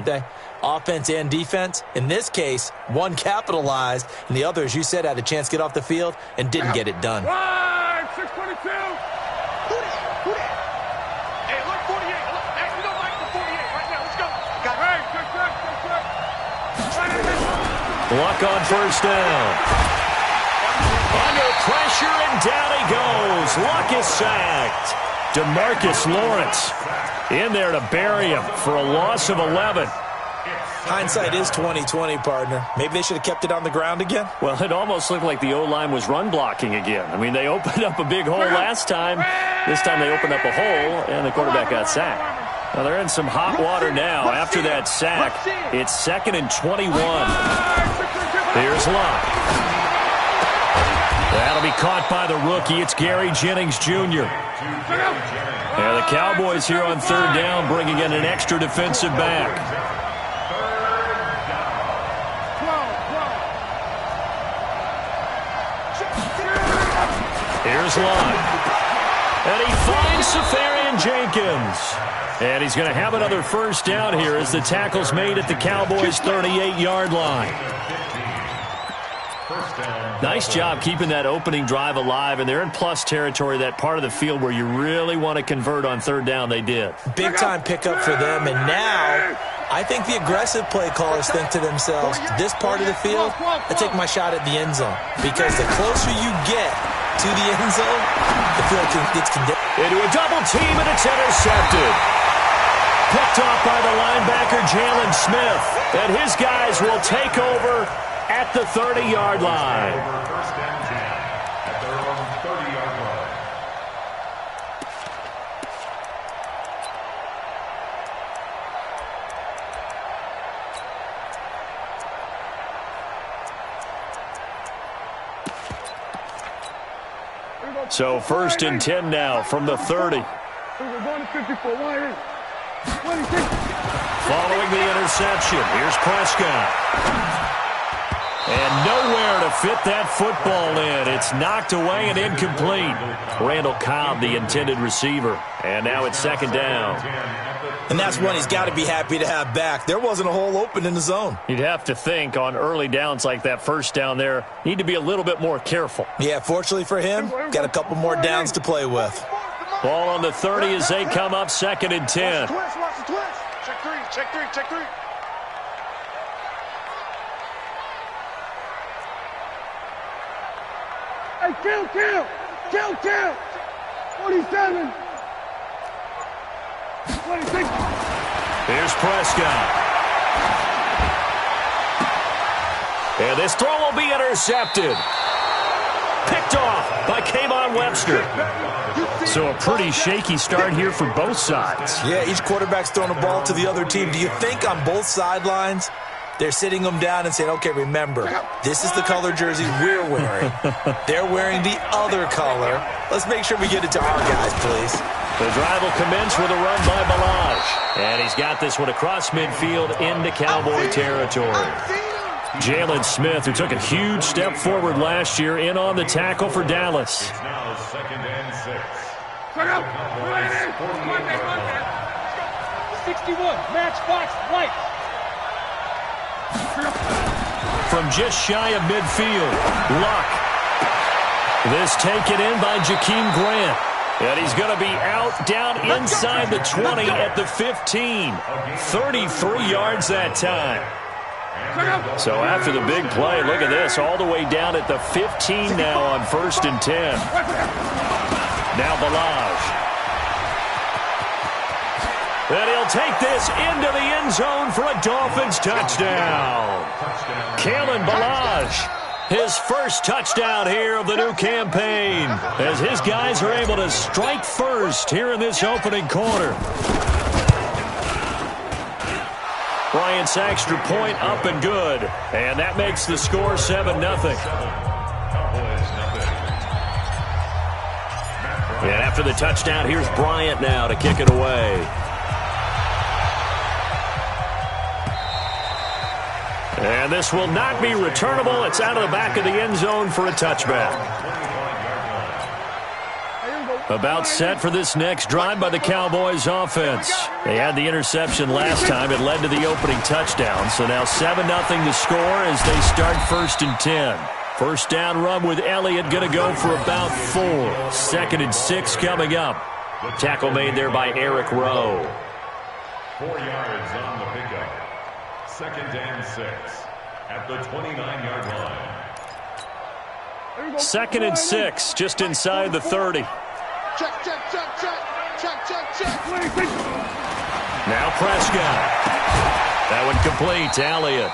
they? Offense and defense. In this case, one capitalized, and the other, as you said, had a chance to get off the field and didn't get it done. 622. Hey, look, 48. Look, hey, we don't like the 48 right now. Let's go. Hey, check. Luck on first down. Under pressure, and down he goes. Luck is sacked. DeMarcus Lawrence in there to bury him for a loss of 11. Hindsight is 20/20, partner. Maybe they should have kept it on the ground again. Well, it almost looked like the O-line was run blocking again. I mean, they opened up a big hole last time. This time they opened up a hole, and the quarterback got sacked. Now, they're in some hot water now after that sack. It's 2nd and 21. Here's Luck. That'll be caught by the rookie. It's Gary Jennings Jr. Now, the Cowboys here on 3rd down bringing in an extra defensive back. Here's Luck. And he finds Safarian Jenkins. And he's going to have another first down here as the tackle's made at the Cowboys' 38-yard line. Nice job keeping that opening drive alive, and they're in plus territory, that part of the field where you really want to convert on 3rd down. They did. Big-time pickup for them, and now I think the aggressive play callers think to themselves, this part of the field, I take my shot at the end zone, because the closer you get to the end zone, the field gets condemned. Into a double team, and it's intercepted. Picked off by the linebacker, Jalen Smith. And his guys will take over at the 30-yard line. First down 10 at their own 30-yard line. So 1st and 10 now from the 30. Following the interception, here's Prescott. And nowhere to fit that football in. It's knocked away and incomplete. Randall Cobb, the intended receiver. And now it's 2nd down. And that's one he's got to be happy to have back. There wasn't a hole open in the zone. You'd have to think on early downs like that first down there, need to be a little bit more careful. Yeah, fortunately for him, got a couple more downs to play with. Ball on the 30 as they come up 2nd and 10. Watch the twist. Check three. Hey, kill. 47. 26. Here's Prescott. And this throw will be intercepted. Picked off by Kayvon Webster. So a pretty shaky start here for both sides. Yeah, each quarterback's throwing a ball to the other team. Do you think on both sidelines they're sitting them down and saying, okay, remember, this is the color jersey we're wearing. They're wearing the other color. Let's make sure we get it to our guys, please. The drive will commence with a run by Balaj. And he's got this one across midfield into Cowboy territory. Jalen Smith, who took a huge step forward last year, in on the tackle for Dallas. It's now 2nd and 6. 61, matchbox, right. From just shy of midfield, Luck. This taken in by Jakeem Grant. And he's going to be out down inside the 20 at the 15. 33 yards that time. So after the big play, look at this, all the way down at the 15 now on 1st and 10. Now Balaj. And he'll take this into the end zone for a Dolphins touchdown. Kalen Balaj, his first touchdown here of the new campaign, as his guys are able to strike first here in this opening quarter. Bryant's extra point up and good, and that makes the score 7-0. And after the touchdown, here's Bryant now to kick it away. And this will not be returnable. It's out of the back of the end zone for a touchback. About set for this next drive by the Cowboys offense. They had the interception last time. It led to the opening touchdown. So now 7-0 to score as they start 1st and 10. First down run with Elliott going to go for about 4. 2nd and 6 coming up. Tackle made there by Eric Rowe. 4 yards on the pickup. 2nd and 6 at the 29-yard line. 2nd and 6 just inside the 30. Check. Now Prescott. That one complete to Elliott.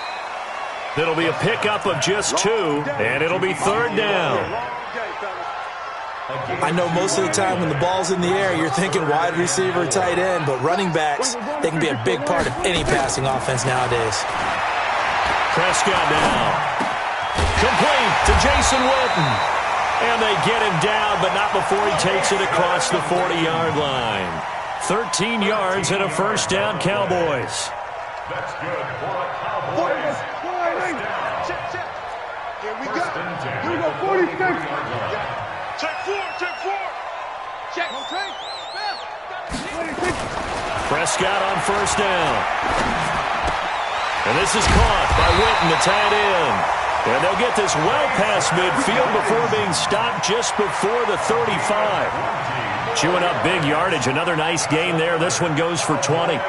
It'll be a pickup of just 2, and it'll be 3rd down. I know most of the time when the ball's in the air, you're thinking wide receiver, tight end, but running backs, they can be a big part of any passing offense nowadays. Prescott now. Complete to Jason Witten. And they get him down, but not before he takes it across the 40-yard line. 13 yards and a first down, Cowboys. That's good for a Cowboys. Check. Here we go. 46. Check 4. Check. Prescott on first down. And this is caught by Witten, the tight end. And they'll get this well past midfield before being stopped just before the 35. Chewing up big yardage. Another nice gain there. This one goes for 20.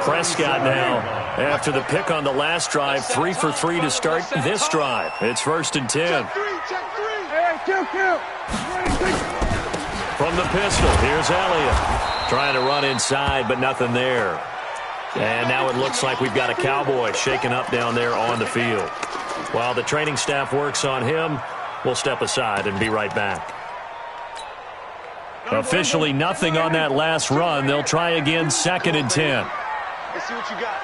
Prescott now, after the pick on the last drive, 3 for 3 to start this drive. It's 1st and 10. From the pistol, here's Elliott. Trying to run inside, but nothing there. And now it looks like we've got a Cowboy shaken up down there on the field. While the training staff works on him, we'll step aside and be right back. Officially nothing on that last run. They'll try again 2nd and 10. Let's see what you got.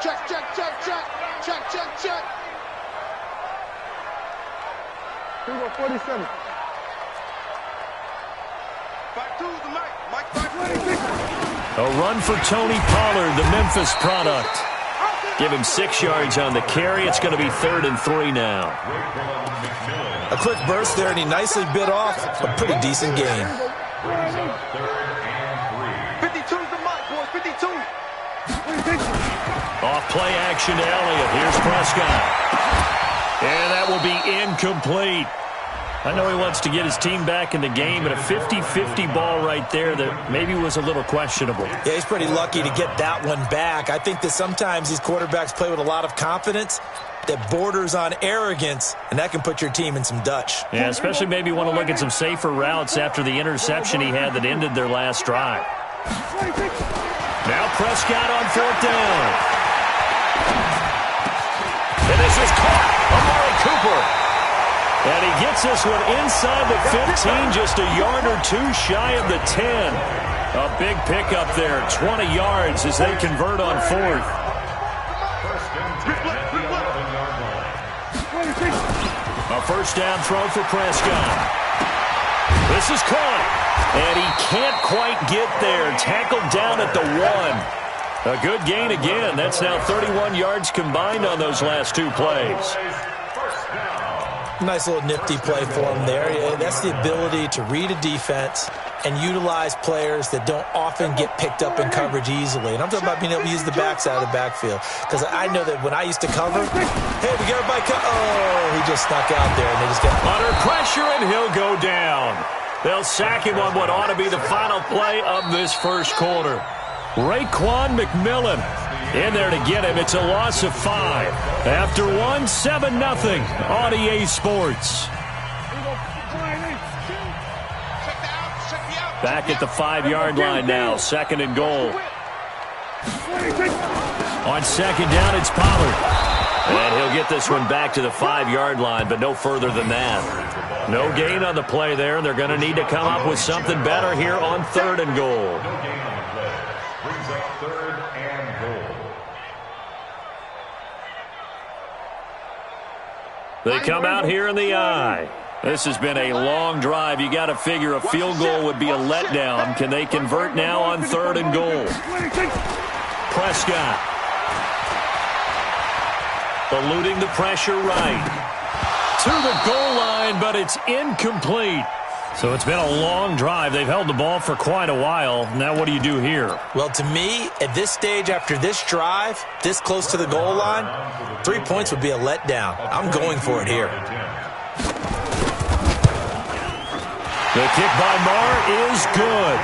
Check. Here we go, 47. Back to the mic. A run for Tony Pollard, the Memphis product. Give him 6 yards on the carry. It's going to be 3rd and 3 now. A quick burst there, and he nicely bit off a pretty decent gain. 52's the mic, boys. 52. Off play action to Elliott. Here's Prescott. And that will be incomplete. I know he wants to get his team back in the game, but a 50-50 ball right there that maybe was a little questionable. Yeah, he's pretty lucky to get that one back. I think that sometimes these quarterbacks play with a lot of confidence that borders on arrogance, and that can put your team in some Dutch. Yeah, especially maybe want to look at some safer routes after the interception he had that ended their last drive. Now Prescott on 4th down. And this is caught. Amari Cooper. And he gets this one inside the 15, just a yard or 2 shy of the 10. A big pickup there, 20 yards as they convert on 4th. A first down throw for Prescott. This is caught. And he can't quite get there. Tackled down at the 1. A good gain again. That's now 31 yards combined on those last 2 plays. Nice little nifty play for him there. Yeah, that's the ability to read a defense and utilize players that don't often get picked up in coverage easily. And I'm talking about being able to use the backside of the backfield. Because I know that when I used to cover, hey, we got everybody he just snuck out there, and they just got under pressure, and he'll go down. They'll sack him on what ought to be the final play of this first quarter. Raekwon McMillan in there to get him. It's a loss of 5. After 1, 7-0 on EA Sports. Back at the 5-yard line now. 2nd and goal. On 2nd down, it's Pollard. And he'll get this one back to the 5-yard line, but no further than that. No gain on the play there. They're going to need to come up with something better here on 3rd and goal. Brings up 3rd and goal. They come out here in the eye. This has been a long drive. You got to figure a field goal would be a letdown. Can they convert now on 3rd and goal? Prescott. Eluding the pressure right. to the goal line, but it's incomplete. So it's been a long drive. They've held the ball for quite a while. Now what do you do here? Well, to me, at this stage, after this drive, this close to the goal line, 3 points would be a letdown. I'm going for it here. The kick by Maher is good.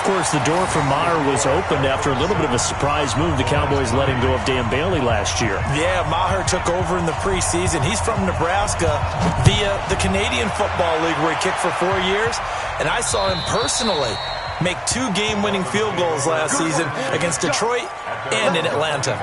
Of course, the door for Maher was opened after a little bit of a surprise move. The Cowboys letting go of Dan Bailey last year. Yeah, Maher took over in the preseason. He's from Nebraska via the Canadian Football League where he kicked for 4 years. And I saw him personally make 2 game-winning field goals last season against Detroit and in Atlanta.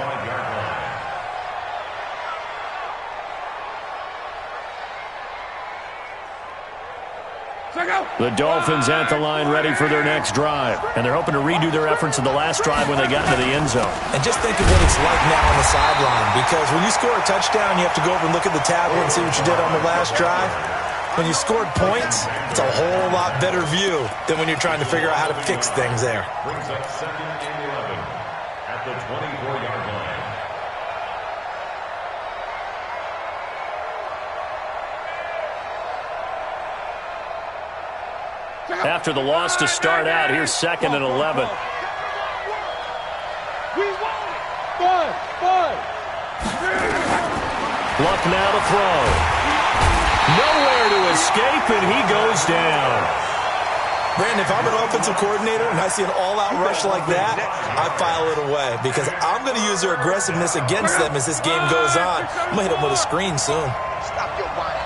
The Dolphins at the line ready for their next drive. And they're hoping to redo their efforts in the last drive when they got into the end zone. And just think of what it's like now on the sideline, because when you score a touchdown, you have to go over and look at the tablet and see what you did on the last drive. When you scored points, it's a whole lot better view than when you're trying to figure out how to fix things there. Brings up 2nd and 11 at the 24-yard line. After the loss to start out, here's 2nd and 11. Luck now to throw. Nowhere to escape, and he goes down. Brandon, if I'm an offensive coordinator and I see an all-out rush like that, I file it away because I'm going to use their aggressiveness against them as this game goes on. I'm going to hit them with a screen soon. Stop your whining.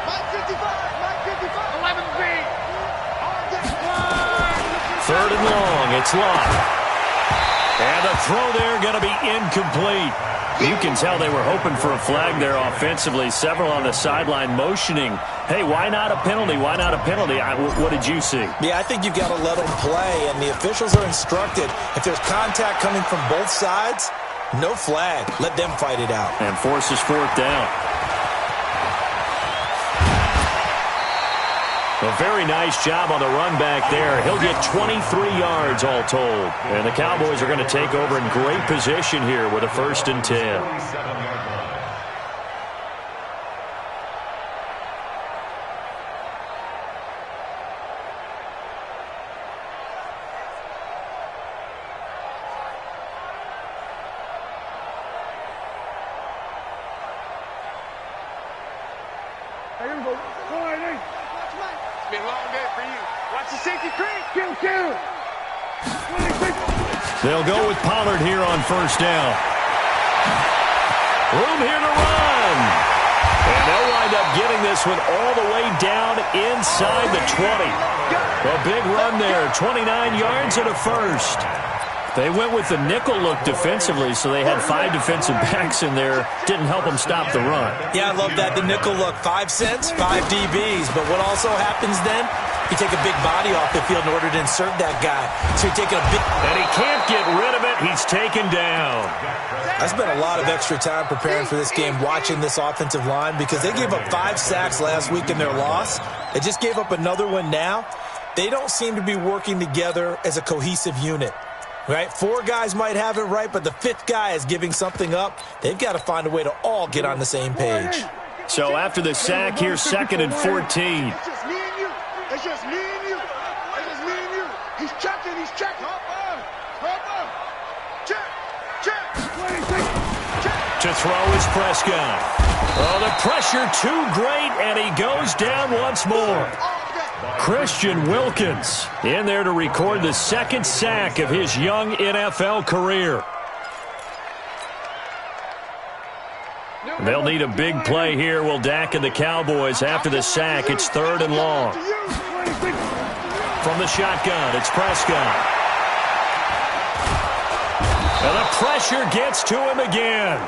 Mike 55, Mike 55, 11 feet. 3rd and long, it's Luck. And the throw there going to be incomplete. You can tell they were hoping for a flag there offensively. Several on the sideline motioning, hey, why not a penalty? Why not a penalty? What did you see? Yeah, I think you've got to let them play, and the officials are instructed. If there's contact coming from both sides, no flag. Let them fight it out. And forces 4th down. A very nice job on the run back there. He'll get 23 yards all told. And the Cowboys are going to take over in great position here with a 1st and 10. It's been a long day for you. Watch the safety creep. Kill. They'll go with Pollard here on 1st down. Room here to run. And they'll wind up getting this one all the way down inside the 20. A big run there, 29 yards and a 1st. They went with the nickel look defensively, so they had 5 defensive backs in there. Didn't help them stop the run. Yeah, I love that. The nickel look, 5 cents, 5 DBs. But what also happens then, you take a big body off the field in order to insert that guy. So you're taking a big... And he can't get rid of it. He's taken down. I spent a lot of extra time preparing for this game, watching this offensive line, because they gave up 5 sacks last week in their loss. They just gave up another one now. They don't seem to be working together as a cohesive unit. Right? 4 guys might have it right, but the 5th guy is giving something up. They've got to find a way to all get on the same page. So after the sack, here's 2nd and 14. It's just me and you. It's just me and you. It's just me and you. He's checking. Check. To throw is Prescott. Oh, the pressure too great, and he goes down once more. Christian Wilkins in there to record the 2nd sack of his young NFL career. They'll need a big play here. Will Dak and the Cowboys after the sack. It's 3rd and long. From the shotgun, it's Prescott. And the pressure gets to him again.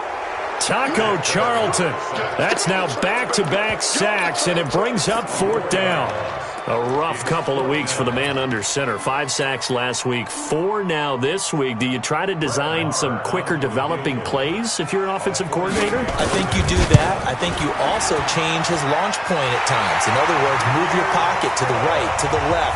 Taco Charlton. That's now back-to-back sacks, and it brings up 4th down. A rough couple of weeks for the man under center. 5 sacks last week, 4 now this week. Do you try to design some quicker developing plays if you're an offensive coordinator? I think you do that. I think you also change his launch point at times. In other words, move your pocket to the right, to the left.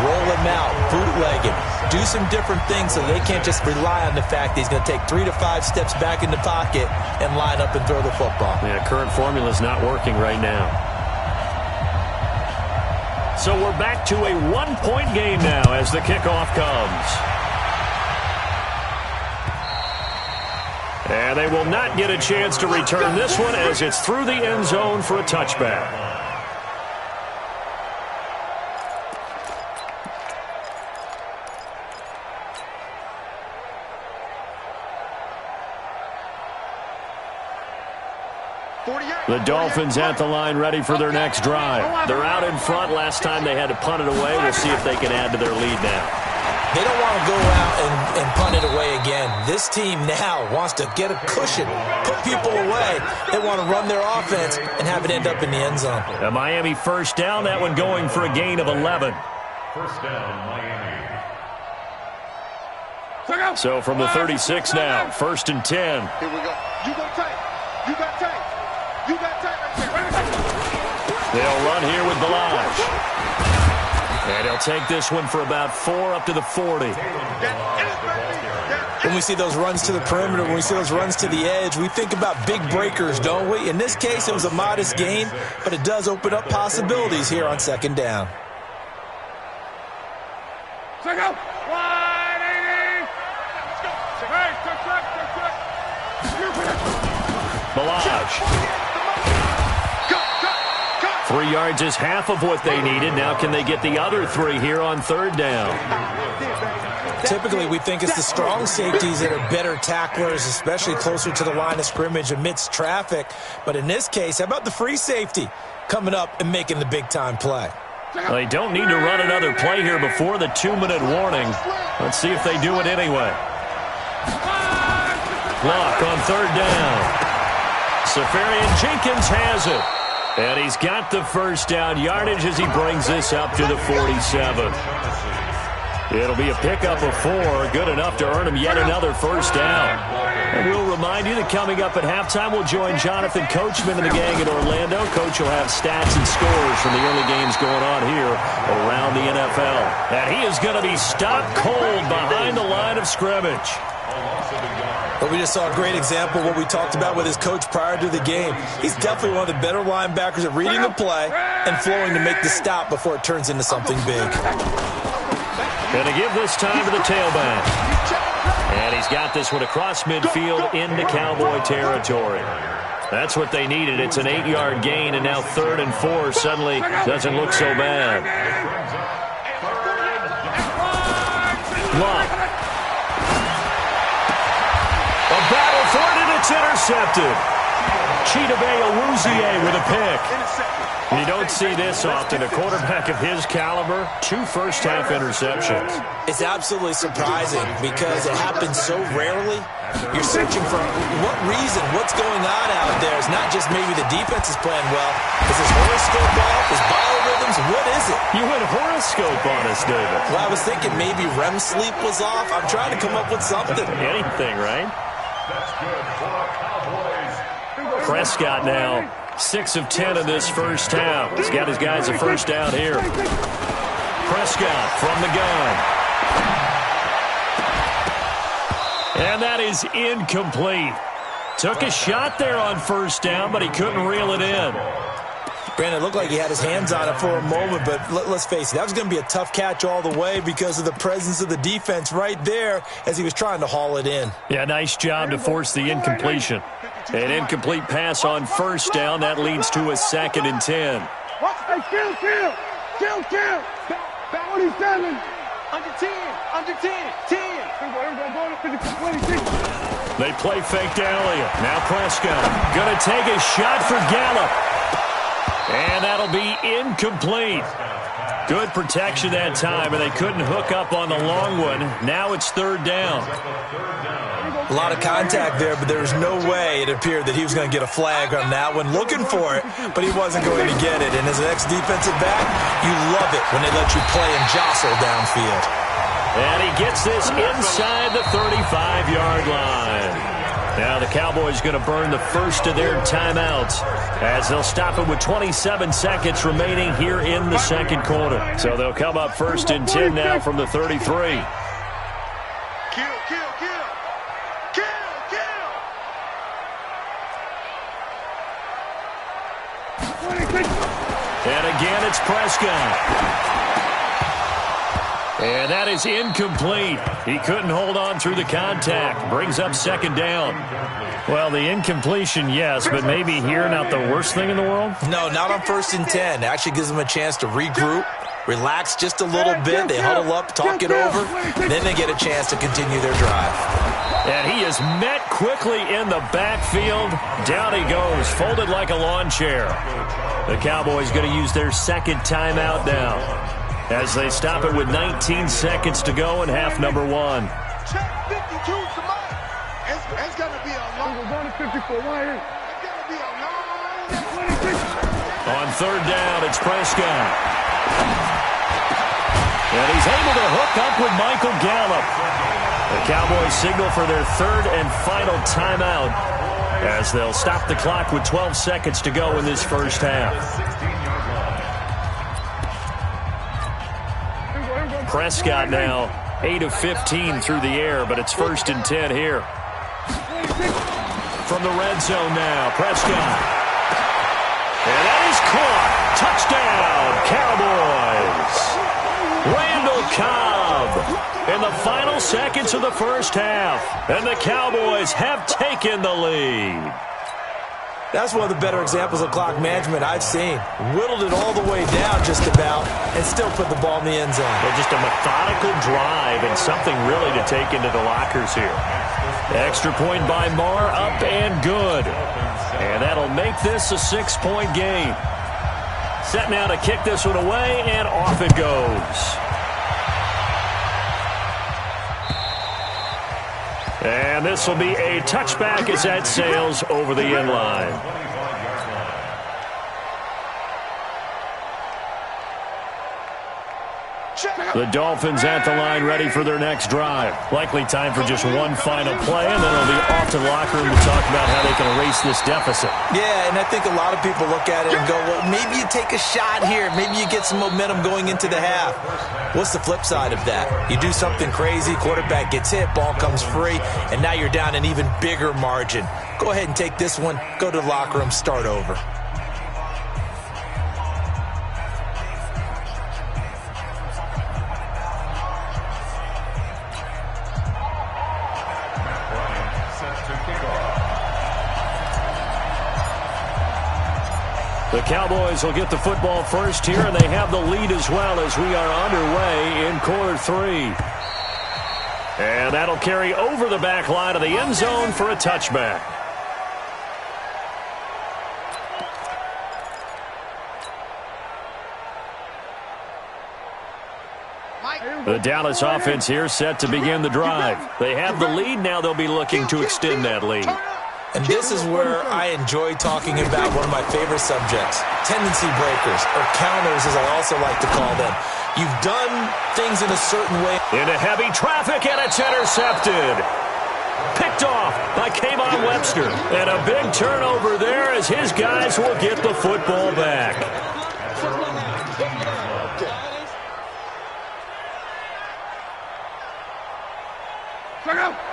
roll him out, bootleg him, do some different things so they can't just rely on the fact that he's going to take 3 to 5 steps back in the pocket and line up and throw the football. Yeah, current formula is not working right now. So we're back to a 1-point game now as the kickoff comes. And they will not get a chance to return this one as it's through the end zone for a touchback. The Dolphins at the line ready for their next drive. They're out in front. Last time they had to punt it away. We'll see if they can add to their lead now. They don't want to go out and punt it away again. This team now wants to get a cushion, put people away. They want to run their offense and have it end up in the end zone. A Miami first down, that one going for a gain of 11. First down, Miami. So from the 36 now, 1st and 10. Here we go. You go tight. You got tight. You got tight right there. They'll run here with Balaj. And he'll take this one for about 4 up to the 40. When we see those runs to the perimeter, when we see those runs to the edge, we think about big breakers, don't we? In this case, it was a modest gain, but it does open up possibilities here on 2nd down. Check out. 180. Let's go. Hey, check. Balaj. 3 yards is half of what they needed. Now can they get the other 3 here on 3rd down? Typically, we think it's the strong safeties that are better tacklers, especially closer to the line of scrimmage amidst traffic. But in this case, how about the free safety coming up and making the big-time play? Well, they don't need to run another play here before the 2-minute warning. Let's see if they do it anyway. Clock on 3rd down. Safarian Jenkins has it. And he's got the first down yardage as he brings this up to the 47. It'll be a pickup of 4, good enough to earn him yet another first down. And we'll remind you that coming up at halftime, we'll join Jonathan Coachman and the gang in Orlando. Coach will have stats and scores from the early games going on here around the NFL. And he is going to be stopped cold behind the line of scrimmage. But we just saw a great example of what we talked about with his coach prior to the game. He's definitely one of the better linebackers at reading the play and flowing to make the stop before it turns into something big. Going to give this time to the tailback. And he's got this one across midfield into Cowboy territory. That's what they needed. It's an 8-yard gain, and now 3rd and 4 suddenly doesn't look so bad. Lock. A battle for it, and it's intercepted. Chidobe Awuzie with a pick. You don't see this often. A quarterback of his caliber, 2 first-half interceptions. It's absolutely surprising because it happens so rarely. You're searching for what reason, what's going on out there. It's not just maybe the defense is playing well. Is his horoscope off? His biorhythms? What is it? You went horoscope on us, David. Well, I was thinking maybe REM sleep was off. I'm trying to come up with something. Anything, right? That's good for the Cowboys. Prescott now 6 of 10 in this first half. He's got his guys a first down here. Prescott from the gun. And that is incomplete. Took a shot there on first down, but he couldn't reel it in. Brandon, it looked like he had his hands on it for a moment, but let's face it, that was going to be a tough catch all the way because of the presence of the defense right there as he was trying to haul it in. Yeah, nice job to force the incompletion. An incomplete pass on first down. That leads to a 2nd and 10. Hey, kill. Back 47. Under 10. 10. They play fake to Elliott. Now Prescott going to take a shot for Gallup. And that'll be incomplete. Good protection that time, and they couldn't hook up on the long one. Now it's 3rd down. A lot of contact there, but there was no way it appeared that he was going to get a flag on that one. Looking for it, but he wasn't going to get it. And as an ex-defensive back, you love it when they let you play and jostle downfield. And he gets this inside the 35-yard line. Now the Cowboys going to burn the first of their timeouts as they'll stop it with 27 seconds remaining here in the second quarter. So they'll come up first and 10 now from the 33. Kill, kill, kill. Kill, kill. And again, it's Prescott. And that is incomplete. He couldn't hold on through the contact. Brings up second down. Well, the incompletion, yes, but maybe here not the worst thing in the world? No, not on 1st and 10. Actually gives them a chance to regroup, relax just a little bit. They huddle up, talk it over, then they get a chance to continue their drive. And he is met quickly in the backfield. Down he goes, folded like a lawn chair. The Cowboys going to use their second timeout now as they stop it with 19 seconds to go in half number one. Check 52, somebody. It's going to be a long. It's going to be a long. On third down, it's Prescott. And he's able to hook up with Michael Gallup. The Cowboys signal for their third and final timeout as they'll stop the clock with 12 seconds to go in this first half. Prescott now 8 of 15 through the air, but it's 1st and 10 here. From the red zone now, Prescott. And that is caught. Touchdown, Cowboys. Randall Cobb in the final seconds of the first half. And the Cowboys have taken the lead. That's one of the better examples of clock management I've seen. Whittled it all the way down just about and still put the ball in the end zone. Well, just a methodical drive and something really to take into the lockers here. Extra point by Marr, up and good. And that'll make this a 6-point game. Set now to kick this one away, and off it goes. And this will be a touchback as that sails over the end line. The Dolphins at the line ready for their next drive. Likely time for just one final play, and then it'll be off to the locker room to talk about how they can erase this deficit. Yeah, and I think a lot of people look at it and go, well, maybe you take a shot here. Maybe you get some momentum going into the half. What's the flip side of that? You do something crazy, quarterback gets hit, ball comes free, and now you're down an even bigger margin. Go ahead and take this one, go to the locker room, start over. The Cowboys will get the football first here, and they have the lead as well as we are underway in quarter three. And that'll carry over the back line of the end zone for a touchback. The Dallas offense here set to begin the drive. They have the lead. Now they'll be looking to extend that lead. And this is where I enjoy talking about one of my favorite subjects, tendency breakers, or counters as I also like to call them. You've done things in a certain way. Into heavy traffic, and it's intercepted. Picked off by Kayvon Webster. And a big turnover there as his guys will get the football back.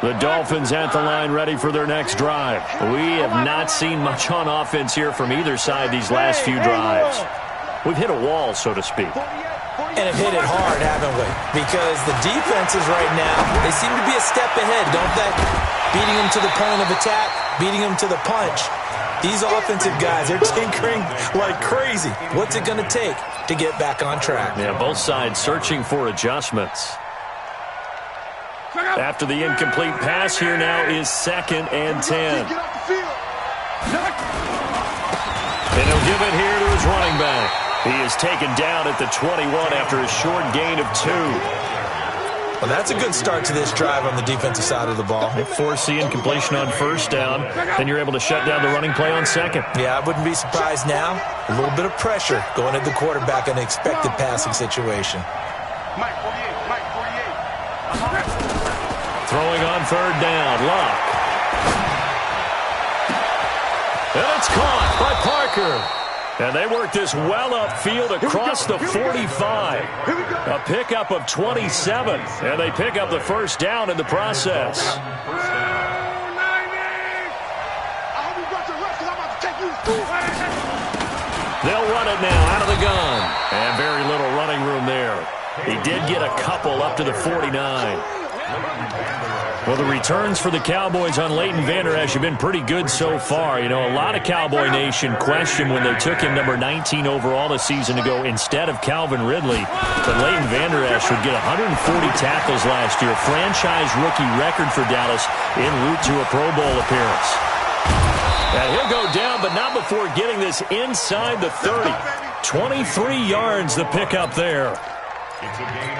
The Dolphins at the line ready for their next drive. We have not seen much on offense here from either side these last few drives. We've hit a wall, so to speak. And have hit it hard, haven't we? Because the defenses right now, they seem to be a step ahead, don't they? Beating them to the point of attack, beating them to the punch. These offensive guys, they're tinkering like crazy. What's it going to take to get back on track? Yeah, both sides searching for adjustments. After the incomplete pass, here now is 2nd and 10. And he'll give it here to his running back. He is taken down at the 21 after a short gain of 2. Well, that's a good start to this drive on the defensive side of the ball. Force the incompletion on first down, then you're able to shut down the running play on second. Yeah, I wouldn't be surprised now. A little bit of pressure going at the quarterback in an expected passing situation. Mike 48, Mike 48. Throwing on third down, Luck. And it's caught by Parker. And they work this well upfield across the 45. A pickup of 27. And they pick up the first down in the process. They'll run it now out of the gun. And very little running room there. He did get a couple up to the 49. Well, the returns for the Cowboys on Leighton Vander Esch have been pretty good so far. You know, a lot of Cowboy Nation questioned when they took him number 19 overall a season ago instead of Calvin Ridley. But Leighton Vander Esch would get 140 tackles last year, franchise rookie record for Dallas en route to a Pro Bowl appearance. And he'll go down, but not before getting this inside the 30. 23 yards the pickup there.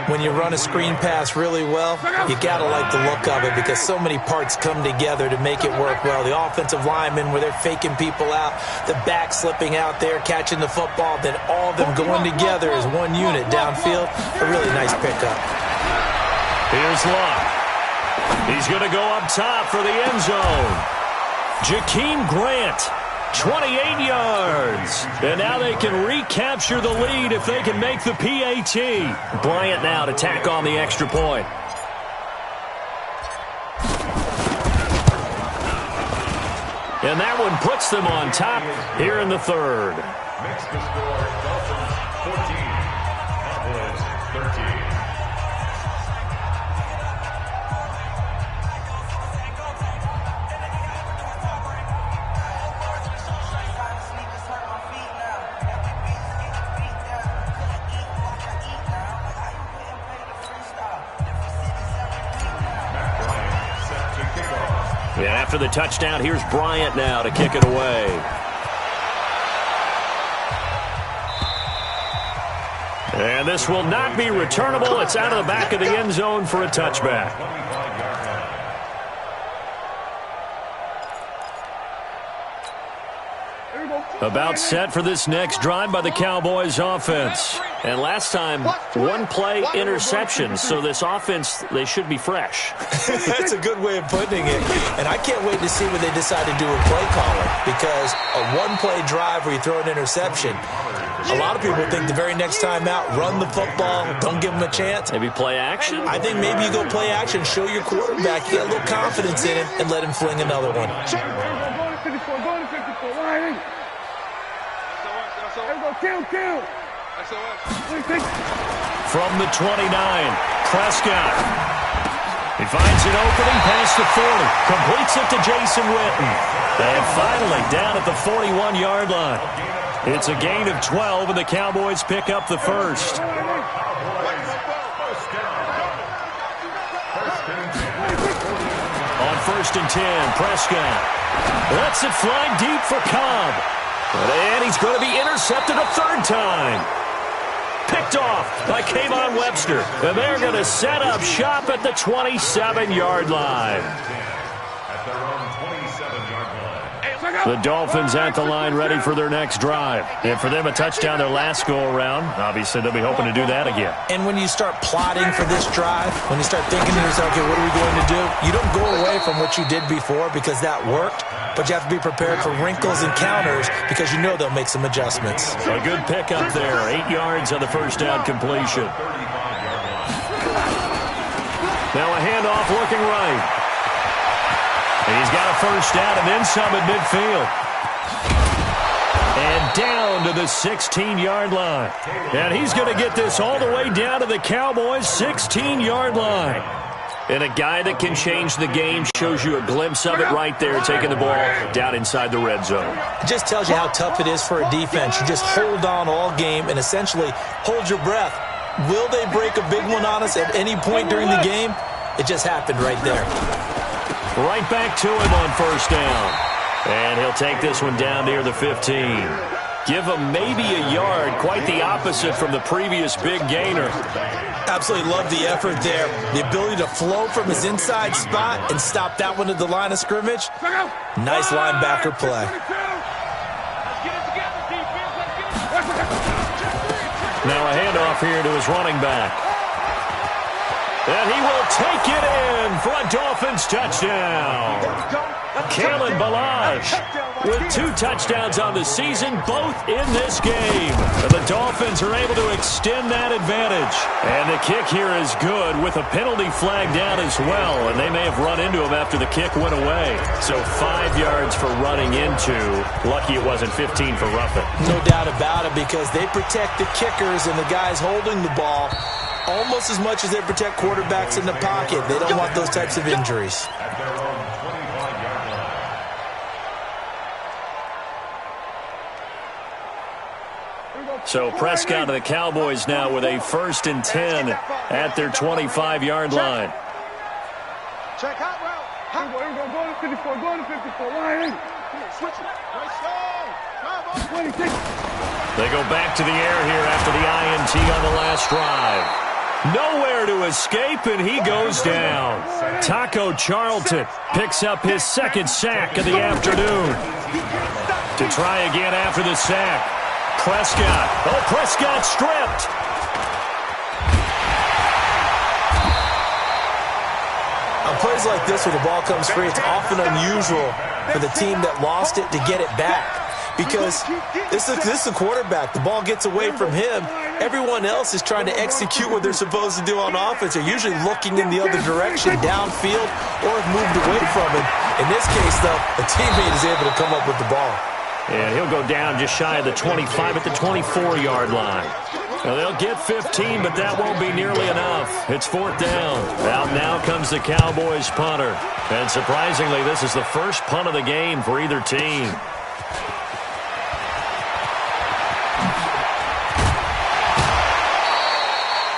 When you run a screen pass really well, you got to like the look of it because so many parts come together to make it work well. The offensive linemen, where they're faking people out, the back slipping out there, catching the football, then all of them going together as one unit downfield. A really nice pickup. Here's Luck. He's going to go up top for the end zone. Jakeem Grant, 28 yards. And now they can recapture the lead if they can make the PAT. Bryant now to tack on the extra point. And that one puts them on top here in the third. Makes the score Dolphins 14, Cowboys 13. And after the touchdown, here's Bryant now to kick it away. And this will not be returnable. It's out of the back of the end zone for a touchback. About set for this next drive by the Cowboys offense. And last time, one play interception. So this offense, they should be fresh. That's a good way of putting it. And I can't wait to see what they decide to do with play calling. Because a one-play drive where you throw an interception, a lot of people think the very next time out, run the football, don't give them a chance. Maybe play action? I think maybe you go play action, show your quarterback, you get a little confidence in him, and let him fling another one. From the 29, Prescott. He finds an opening past the 40. Completes it to Jason Witten. And finally down at the 41-yard line. It's a gain of 12, and the Cowboys pick up the first. On 1st and 10, Prescott lets it fly deep for Cobb. And he's going to be intercepted a third time. Picked off by Kayvon Webster. And they're going to set up shop at the 27-yard line. At their own 27-yard line. The Dolphins at the line ready for their next drive. And for them, a touchdown their last go-around. Obviously, they'll be hoping to do that again. And when you start plotting for this drive, when you start thinking to yourself, okay, what are we going to do? You don't go away from what you did before because that worked, but you have to be prepared for wrinkles and counters because you know they'll make some adjustments. A good pickup there. 8 yards on the first down completion. Now a handoff looking right. And he's got a first down and then some at midfield. And down to the 16-yard line. And he's going to get this all the way down to the Cowboys' 16-yard line. And a guy that can change the game shows you a glimpse of it right there, taking the ball down inside the red zone. It just tells you how tough it is for a defense. You just hold on all game and essentially hold your breath. Will they break a big one on us at any point during the game? It just happened right there. Right back to him on first down. And he'll take this one down near the 15. Give him maybe a yard, quite the opposite from the previous big gainer. Absolutely love the effort there. The ability to flow from his inside spot and stop that one at the line of scrimmage. Nice linebacker play. Now a handoff here to his running back. And he will take it in for a Dolphins touchdown. Kalen Ballage with 2 touchdowns on the season, both in this game. The Dolphins are able to extend that advantage. And the kick here is good with a penalty flag down as well, and they may have run into him after the kick went away. So 5 yards for running into. Lucky it wasn't 15 for roughing. No doubt about it, because they protect the kickers and the guys holding the ball almost as much as they protect quarterbacks in the pocket. They don't want those types of injuries. At their own 25-yard line. So Prescott and the Cowboys now with a 1st and 10 at their 25-yard line. Check out route. Here we go. Go to 54. Go to 54. Line. Switch it. Nice. 26. They go back to the air here after the INT on the last drive. Nowhere to escape, and he goes down. Taco Charlton picks up his 2nd sack of the afternoon. To try again after the sack. Prescott. Oh, Prescott stripped. On plays like this where the ball comes free, it's often unusual for the team that lost it to get it back. Because this is a quarterback. The ball gets away from him. Everyone else is trying to execute what they're supposed to do on offense. They're usually looking in the other direction, downfield, or have moved away from him. In this case, though, the teammate is able to come up with the ball. And he'll go down just shy of the 25 at the 24-yard line. Now, they'll get 15, but that won't be nearly enough. It's 4th down. Out now comes the Cowboys punter. And surprisingly, this is the first punt of the game for either team.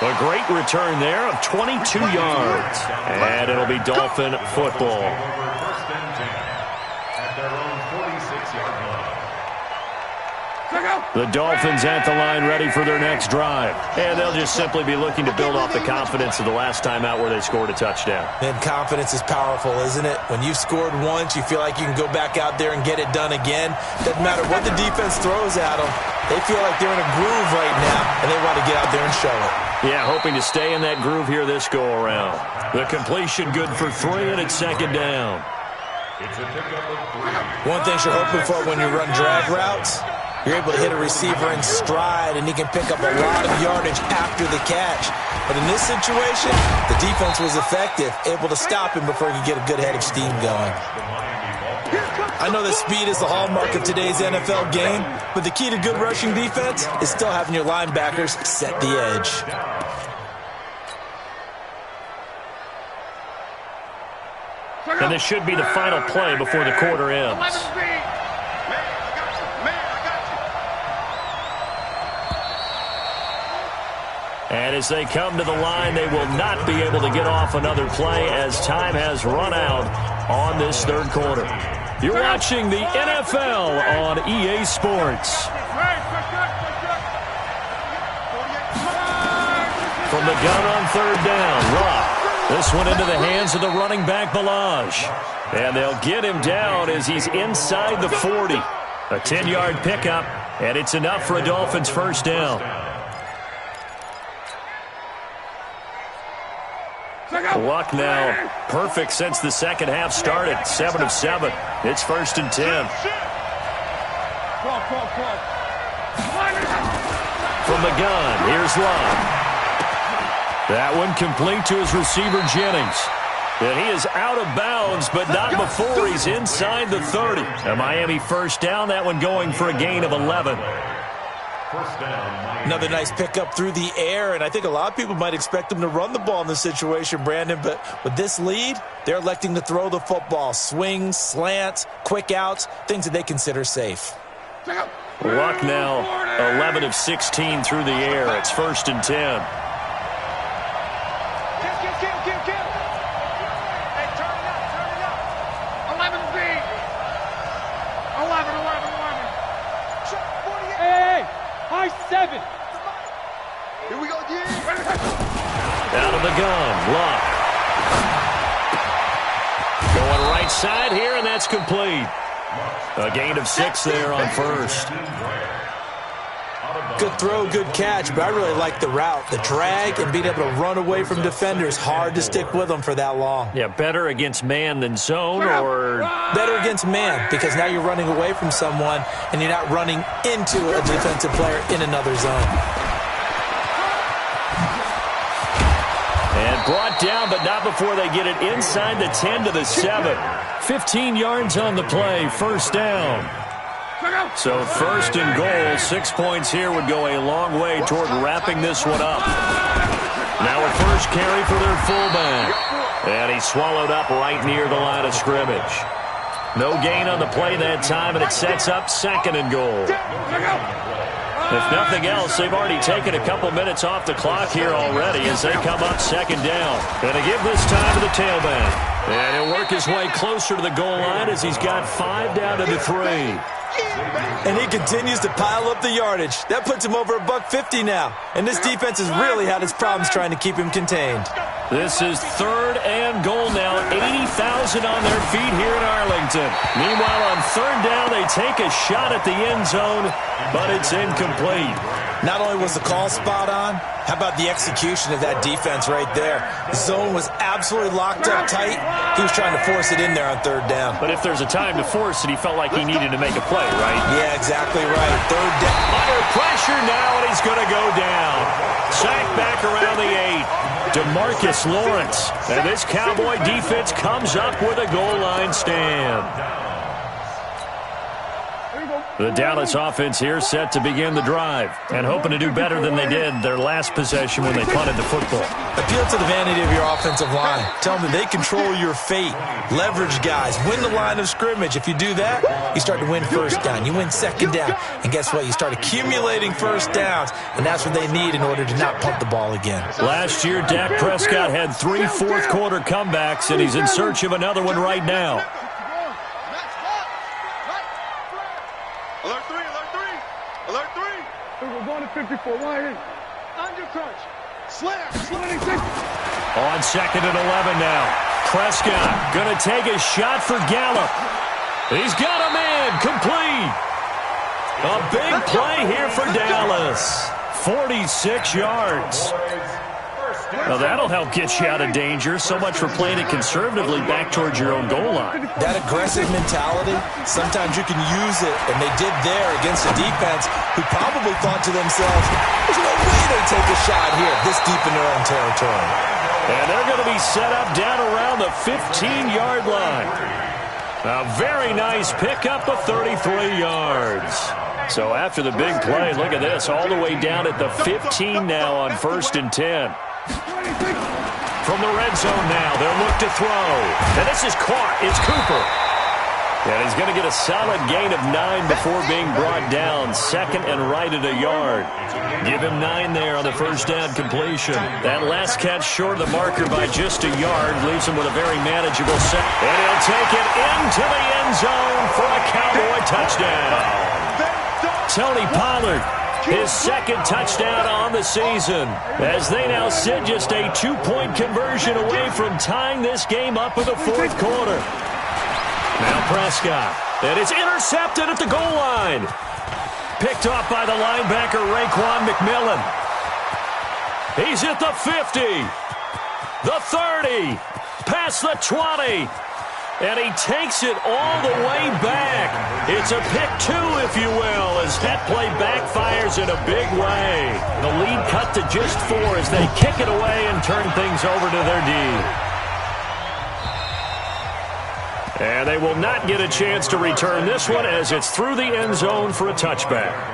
A great return there of 22 yards. And it'll be Dolphin football. 1st and 10 at their own 46-yard line. The Dolphins at the line ready for their next drive. And they'll just simply be looking to build off the confidence of the last time out where they scored a touchdown. And confidence is powerful, isn't it? When you've scored once, you feel like you can go back out there and get it done again. Doesn't matter what the defense throws at them. They feel like they're in a groove right now, and they want to get out there and show it. Yeah, hoping to stay in that groove here this go-around. The completion good for 3, and it's 2nd down. It's a pickup of 3. One thing you're hoping for when you run drag routes, you're able to hit a receiver in stride, and he can pick up a lot of yardage after the catch. But in this situation, the defense was effective, able to stop him before he could get a good head of steam going. I know that speed is the hallmark of today's NFL game, but the key to good rushing defense is still having your linebackers set the edge. And this should be the final play before the quarter ends. And as they come to the line, they will not be able to get off another play as time has run out on this 3rd quarter. You're watching the NFL on EA Sports. From the gun on 3rd down, Rock. This one into the hands of the running back, Ballage. And they'll get him down as he's inside the 40. A 10-yard pickup, and it's enough for a Dolphins 1st down. Luck now perfect since the 2nd half started. 7 of 7. It's 1st and 10. From the gun, here's Luck. That one complete to his receiver, Jennings. And he is out of bounds, but not before he's inside the 30. A Miami 1st down, that one going for a gain of 11. Another nice pickup through the air, and I think a lot of people might expect them to run the ball in this situation, Brandon, but with this lead, they're electing to throw the football. Swings, slants, quick outs, things that they consider safe. Luck now 11 of 16 through the air. It's 1st and 10. Here we go, Out of the gun, Luck. Going right side here, and that's complete. A gain of 6 there on 1st. Good throw, good catch, but I really like the route. The drag and being able to run away from defenders, hard to stick with them for that long. Yeah, better against man than zone, or? Better against man, because now you're running away from someone and you're not running into a defensive player in another zone. And brought down, but not before they get it inside the 10 to the 7. 15 yards on the play, first down. So first and goal, 6 points here would go a long way toward wrapping this one up. Now a first carry for their fullback. And he's swallowed up right near the line of scrimmage. No gain on the play that time, and it sets up second and goal. If nothing else, they've already taken a couple minutes off the clock here already as they come up second down. And they give this time to the tailback. And he'll work his way closer to the goal line as he's got 5 down to the 3. And he continues to pile up the yardage. That puts him over $150 now. And this defense has really had its problems trying to keep him contained. This is third and goal now. 80,000 on their feet here in Arlington. Meanwhile, on third down, they take a shot at the end zone, but it's incomplete. Not only was the call spot on, how about the execution of that defense right there? The zone was absolutely locked up tight. He was trying to force it in there on third down. But if there's a time to force it, he felt like he needed to make a play, right? Yeah, exactly right. Third down. Under pressure now, and he's going to go down. Sacked back around the 8. DeMarcus Lawrence. And this Cowboy defense comes up with a goal line stand. The Dallas offense here set to begin the drive and hoping to do better than they did their last possession when they punted the football. Appeal to the vanity of your offensive line. Tell them they control your fate. Leverage guys. Win the line of scrimmage. If you do that, you start to win first down. You win second down. And guess what? You start accumulating first downs. And that's what they need in order to not punt the ball again. Last year, Dak Prescott had 3 fourth-quarter comebacks, and he's in search of another one right now. Alert 3. We're going to 54. Wide in. Under crunch. Slam. On second and 11 now. Prescott going to take a shot for Gallup. He's got a man. Complete. A big play here for Dallas. 46 yards. Now that'll help get you out of danger. So much for playing it conservatively back towards your own goal line. That aggressive mentality, sometimes you can use it, and they did there against a defense who probably thought to themselves, there's no way they take a shot here this deep in their own territory. And they're going to be set up down around the 15-yard line. A very nice pickup of 33 yards. So after the big play, look at this, all the way down at the 15 now on first and 10. From the red zone now, they'll look to throw. And this is caught. It's Cooper. And he's going to get a solid gain of 9 before being brought down. Second and right at a yard. Give him 9 there on the first down completion. That last catch short of the marker by just a yard leaves him with a very manageable set. And he'll take it into the end zone for a Cowboy touchdown. Tony Pollard, his second touchdown on the season, as they now sit just a 2-point conversion away from tying this game up in the fourth quarter. Now Prescott, and it's intercepted at the goal line. Picked off by the linebacker Raekwon McMillan. He's at the 50, the 30, past the 20. And he takes it all the way back. It's a pick 2, if you will, as that play backfires in a big way. The lead cut to just 4 as they kick it away and turn things over to their D. And they will not get a chance to return this one as it's through the end zone for a touchback.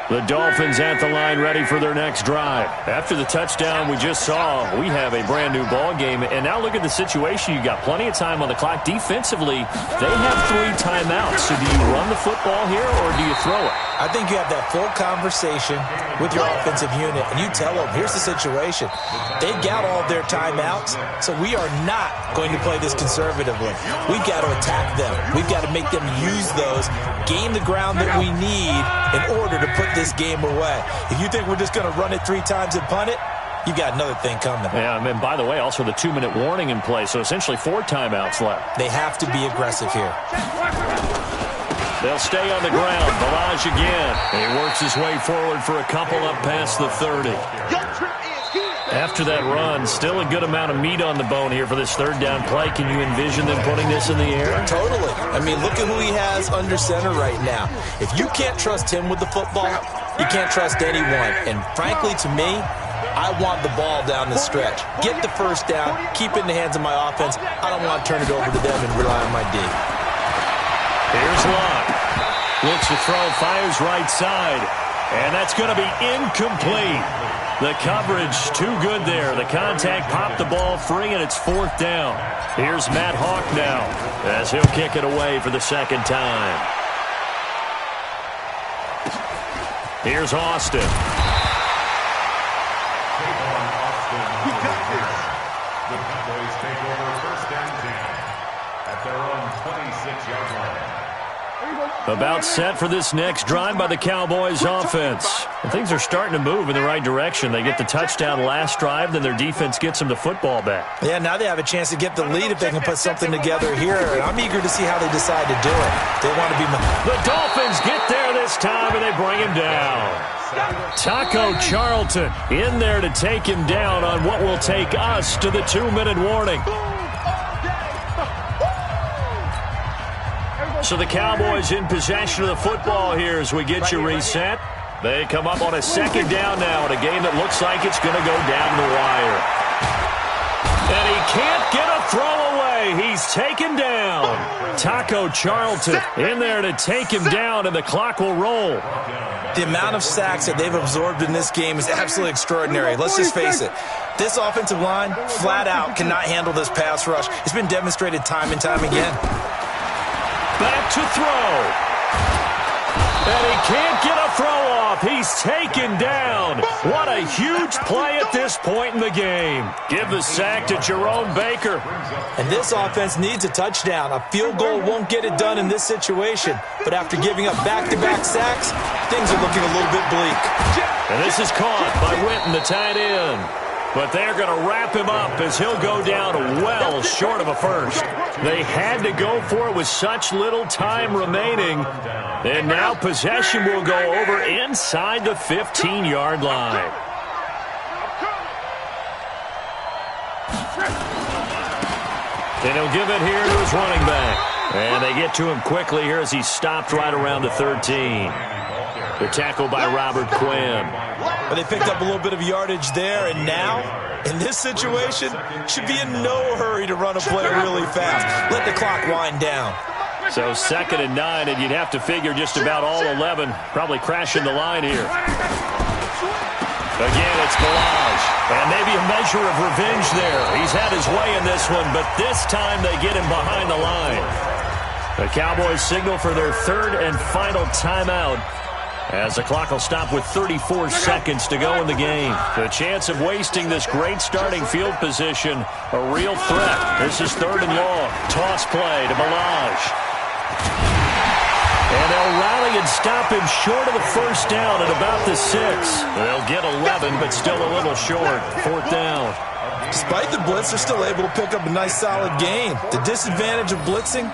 The Dolphins at the line ready for their next drive. After the touchdown we just saw, we have a brand new ball game. And now look at the situation. You got plenty of time on the clock. Defensively, they have 3 timeouts. So do you run the football here or do you throw it? I think you have that full conversation with your offensive unit, and you tell them, here's the situation. They got all their timeouts, so we are not going to play this conservatively. We've got to attack them. We've got to make them use those, gain the ground that we need in order to put this game away. If you think we're just going to run it 3 times and punt it, you got another thing coming. Yeah, and by the way, also the 2-minute warning in play, so essentially 4 timeouts left. They have to be aggressive here. They'll stay on the ground. Balaj again. He works his way forward for a couple up past the 30. After that run, still a good amount of meat on the bone here for this third down play. Can you envision them putting this in the air? Totally. I mean, look at who he has under center right now. If you can't trust him with the football, you can't trust anyone. And frankly, to me, I want the ball down the stretch. Get the first down, keep it in the hands of my offense. I don't want to turn it over to them and rely on my D. Here's Locke. Looks to throw, fires right side. And that's going to be incomplete. The coverage too good there. The contact popped the ball free, and it's 4th down. Here's Matt Hawk now as he'll kick it away for the second time. Here's Austin. The Cowboys take over 1st and 10 at their own 26-yard line. About set for this next drive by the Cowboys offense. And things are starting to move in the right direction. They get the touchdown last drive, then their defense gets them the football back. Yeah, now they have a chance to get the lead if they can put something together here. And I'm eager to see how they decide to do it. They want to be... The Dolphins get there this time, and they bring him down. Taco Charlton in there to take him down on what will take us to the 2-minute warning. So the Cowboys in possession of the football here as we get you reset. They come up on a 2nd down now in a game that looks like it's going to go down the wire. And he can't get a throw away. He's taken down. Taco Charlton in there to take him down, and the clock will roll. The amount of sacks that they've absorbed in this game is absolutely extraordinary. Let's just face it. This offensive line, flat out, cannot handle this pass rush. It's been demonstrated time and time again. Back to throw. And he can't get a throw off. He's taken down. What a huge play at this point in the game. Give the sack to Jerome Baker. And this offense needs a touchdown. A field goal won't get it done in this situation. But after giving up back-to-back sacks, things are looking a little bit bleak. And this is caught by Witten, the tight end. But they're going to wrap him up as he'll go down well short of a first. They had to go for it with such little time remaining. And now possession will go over inside the 15-yard line. And he'll give it here to his running back. And they get to him quickly here as he's stopped right around the 13. The tackle by Robert Quinn. But they picked up a little bit of yardage there, and now, in this situation, should be in no hurry to run a play really fast. Let the clock wind down. So 2nd and 9, and you'd have to figure just about all 11 probably crashing the line here. Again, it's Balaj. And maybe a measure of revenge there. He's had his way in this one, but this time they get him behind the line. The Cowboys signal for their 3rd and final timeout, as the clock will stop with 34 seconds to go in the game. The chance of wasting this great starting field position, a real threat. This is 3rd and long. Toss play to Balaj. And they'll rally and stop him short of the first down at about the 6. They'll get 11, but still a little short. 4th down. Despite the blitz, they're still able to pick up a nice solid gain. The disadvantage of blitzing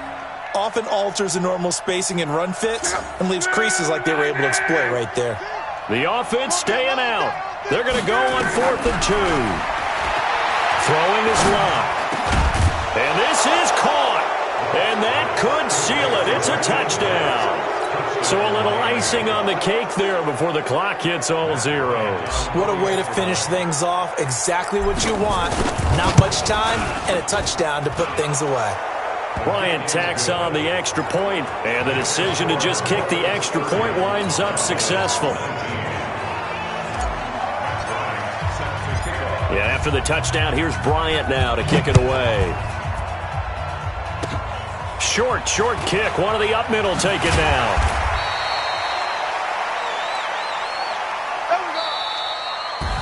often alters the normal spacing and run fits and leaves creases like they were able to exploit right there. The offense staying out. They're going to go on 4th and 2. Throwing is Locke. And this is caught. And that could seal it. It's a touchdown. So a little icing on the cake there before the clock hits all zeros. What a way to finish things off. Exactly what you want. Not much time and a touchdown to put things away. Bryant tacks on the extra point, and the decision to just kick the extra point winds up successful. Yeah, after the touchdown, here's Bryant now to kick it away. Short kick. One of the up middle take it down.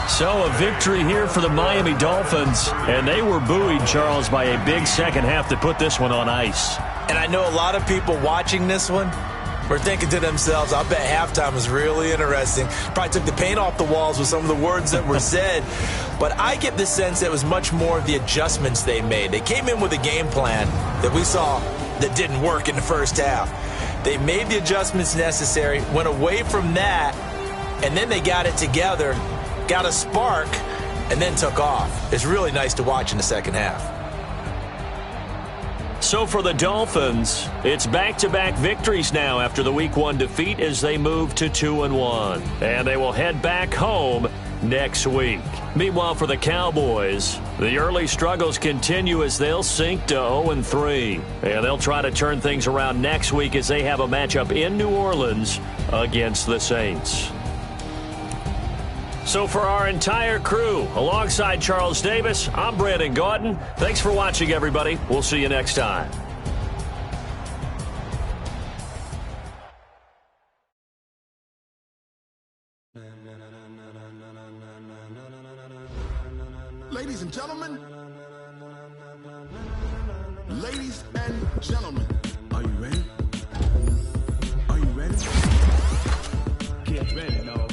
So a victory here for the Miami Dolphins, and they were buoyed, Charles, by a big second half to put this one on ice. And I know a lot of people watching this one, were thinking to themselves, I bet halftime was really interesting. Probably took the paint off the walls with some of the words that were said. But I get the sense that it was much more of the adjustments they made. They came in with a game plan that we saw that didn't work in the first half. They made the adjustments necessary, went away from that, and then they got it together, got a spark, and then took off. It's really nice to watch in the second half. So for the Dolphins, it's back-to-back victories now after the Week 1 defeat as they move to 2-1. And they will head back home next week. Meanwhile, for the Cowboys, the early struggles continue as they'll sink to 0-3. And they'll try to turn things around next week as they have a matchup in New Orleans against the Saints. So for our entire crew, alongside Charles Davis, I'm Brandon Gaudin. Thanks for watching, everybody. We'll see you next time. Ladies and gentlemen, ladies and gentlemen, are you ready? Are you ready? Get ready, no.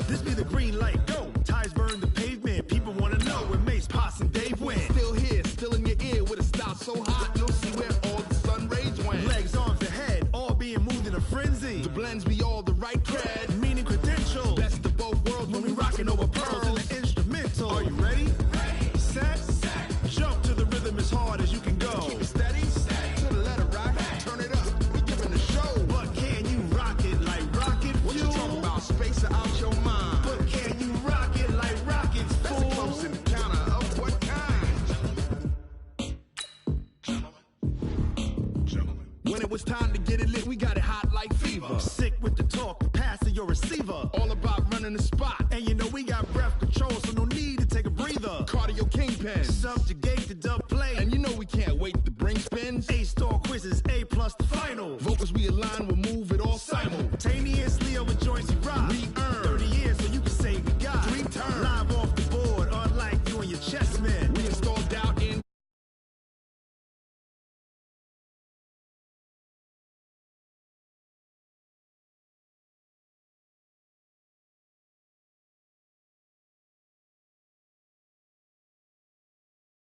This be the green light, go. Ties burn the pavement. People want to know where Mace, Potts, and Dave went. Still here, still in your ear with a style so hot, you'll see where all the sun rays went. Legs, arms, and head, all being moved in a frenzy. The blends be all the right cred, meaning credentials. Best of both worlds when we rocking over pearls in the instrumental. Are you ready? Ready. Set. Jump to the rhythm as hard as you can go. Keep it steady. To the letter rock. Turn it up. We giving the show. But can you rock it like rocket fuel? What you talking about? Space or out your mind? But can you rock it like rockets, fool? That's a close encounter of what kind? Gentlemen. When it was time to get it lit, we got it hot like fever. Sick with the talk, pass to your receiver. All about running the spot. And you know we got breath control, so no need to take a breather. Cardio kingpin. Subjugate the dub.